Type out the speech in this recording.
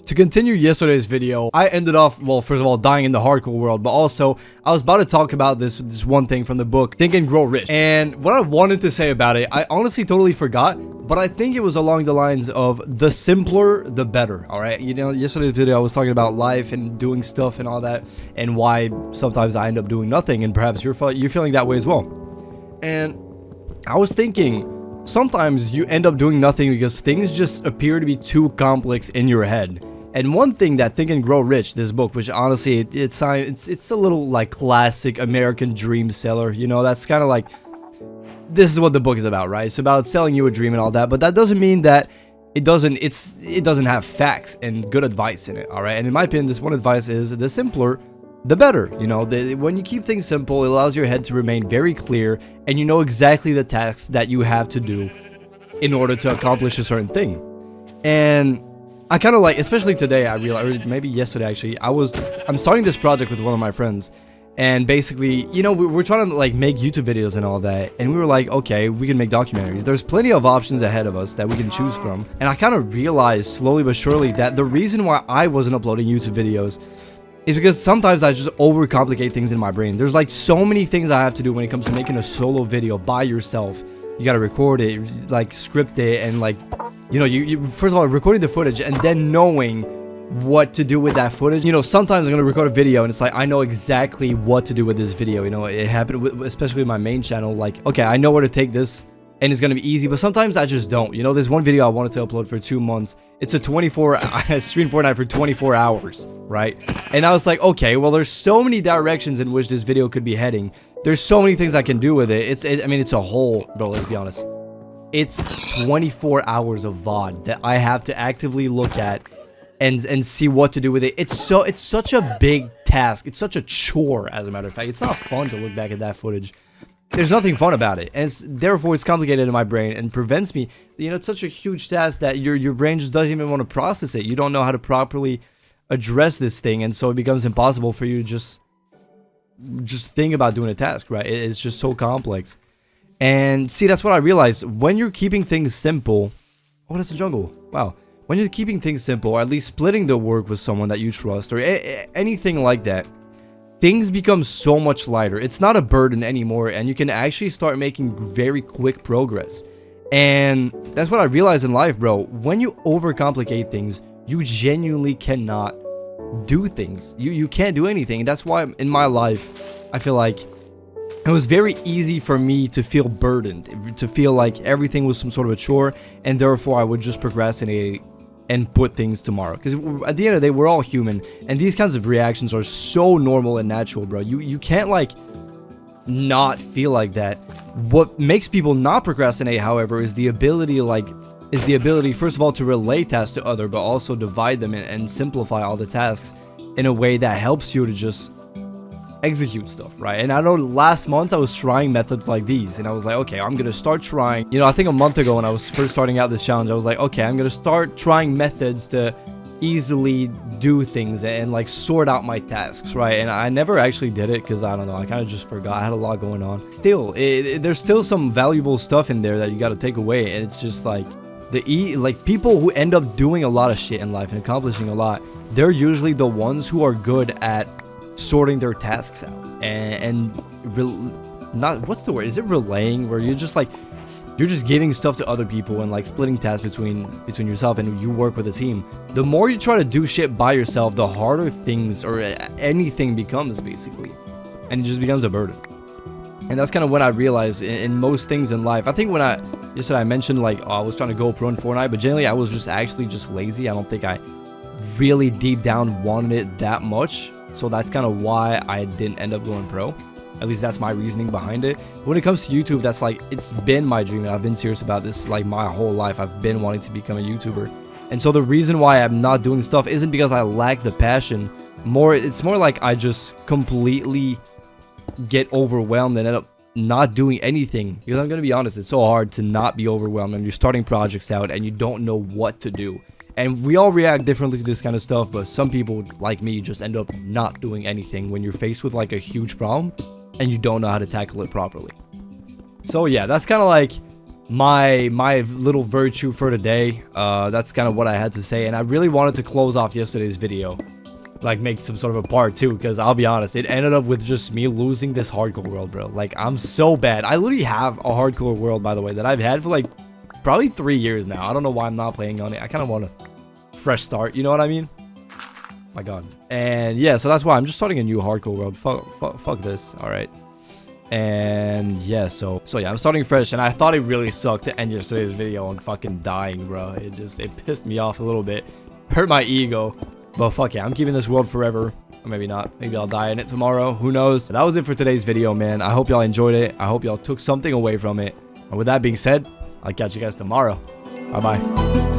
To continue yesterday's video, I ended off, well, first of all, dying in the hardcore world, but also, I was about to talk about this one thing from the book, Think and Grow Rich. And what I wanted to say about it, I honestly totally forgot, but I think it was along the lines of the simpler, the better, alright? You know, yesterday's video, I was talking about life and doing stuff and all that, and why sometimes I end up doing nothing, and perhaps you're feeling that way as well. And I was thinking, sometimes you end up doing nothing because things just appear to be too complex in your head. And one thing that Think and Grow Rich, this book, which honestly, it's a little like classic American dream seller, you know, that's kind of like, this is what the book is about, right? It's about selling you a dream and all that, but that doesn't mean that it doesn't have facts and good advice in it, all right? And in my opinion, this one advice is the simpler, the better, you know. When you keep things simple, it allows your head to remain very clear, and you know exactly the tasks that you have to do in order to accomplish a certain thing. And I kind of like, especially today, I realized, or maybe yesterday actually, I'm starting this project with one of my friends, and basically, you know, we're trying to like make YouTube videos and all that, and we were like, okay, we can make documentaries. There's plenty of options ahead of us that we can choose from, and I kind of realized slowly but surely that the reason why I wasn't uploading YouTube videos is because sometimes I just overcomplicate things in my brain. There's like so many things I have to do when it comes to making a solo video by yourself. You gotta record it, like script it, and like, you know, you first of all, recording the footage and then knowing what to do with that footage. You know, sometimes I'm gonna record a video and it's like, I know exactly what to do with this video. You know, it happened with, especially with my main channel, like, okay, I know where to take this and it's gonna be easy, but sometimes I just don't. You know, there's one video I wanted to upload for 2 months. It's a I streamed Fortnite for 24 hours, right? And I was like, okay, well, there's so many directions in which this video could be heading. There's so many things I can do with it. I mean, it's a whole, bro, let's be honest. It's 24 hours of VOD that I have to actively look at and see what to do with it. It's such a big task. It's such a chore, as a matter of fact. It's not fun to look back at that footage. There's nothing fun about it, and therefore it's complicated in my brain and prevents me. You know, it's such a huge task that your brain just doesn't even want to process it. You don't know how to properly address this thing, and so it becomes impossible for you to just think about doing a task, right? It's just so complex. And see, that's what I realized. When you're keeping things simple, oh, that's a jungle. Wow. When you're keeping things simple, or at least splitting the work with someone that you trust, or anything like that, things become so much lighter. It's not a burden anymore, and you can actually start making very quick progress. And that's what I realized in life, bro. When you overcomplicate things, you genuinely cannot do things. You can't do anything. That's why in my life, I feel like it was very easy for me to feel burdened, to feel like everything was some sort of a chore, and therefore I would just procrastinate and put things tomorrow. Because at the end of the day, we're all human, and these kinds of reactions are so normal and natural, bro. You can't like not feel like that. What makes people not procrastinate, however, is the ability first of all to relay tasks to others, but also divide them and simplify all the tasks in a way that helps you to just execute stuff, right? And I know last month I was trying methods like these, and I was like, okay, I'm gonna start trying, you know, I think a month ago when I was first starting out this challenge, I was like, okay, I'm gonna start trying methods to easily do things and like sort out my tasks, right? And I never actually did it because I don't know, I kind of just forgot. I had a lot going on. Still, there's still some valuable stuff in there that you got to take away, and it's just like like people who end up doing a lot of shit in life and accomplishing a lot, they're usually the ones who are good at sorting their tasks out not, what's the word, is it relaying, where you're just giving stuff to other people and like splitting tasks between yourself, and you work with a team. The more you try to do shit by yourself, the harder things or anything becomes, basically, and it just becomes a burden. And that's kind of when I realized in most things in life. I think when yesterday I mentioned like, oh, I was trying to go pro in Fortnite, but generally I was just lazy. I don't think I really deep down wanted it that much. So that's kind of why I didn't end up going pro. At least that's my reasoning behind it. When it comes to YouTube, that's like, it's been my dream, and I've been serious about this like my whole life. I've been wanting to become a YouTuber. And so the reason why I'm not doing stuff isn't because I lack the passion. It's more like I just completely get overwhelmed and end up not doing anything. Because I'm going to be honest, it's so hard to not be overwhelmed when you're starting projects out and you don't know what to do. And we all react differently to this kind of stuff, but some people, like me, just end up not doing anything when you're faced with like a huge problem and you don't know how to tackle it properly. So yeah, that's kind of like my little virtue for today. That's kind of what I had to say, and I really wanted to close off yesterday's video, like make some sort of a part 2, because I'll be honest, it ended up with just me losing this hardcore world, bro. Like, I'm so bad. I literally have a hardcore world, by the way, that I've had for like probably 3 years now. I don't know why I'm not playing on it. I kind of want a fresh start, you know what I mean? My god. And yeah, so that's why I'm just starting a new hardcore world. Fuck this. All right. And yeah, so yeah, I'm starting fresh, and I thought it really sucked to end yesterday's video on fucking dying, bro. It pissed me off a little bit, hurt my ego, but fuck yeah, I'm keeping this world forever. Or maybe not. Maybe I'll die in it tomorrow. Who knows? But that was it for today's video, man. I hope y'all enjoyed it. I hope y'all took something away from it. And with that being said, I'll catch you guys tomorrow. Bye bye.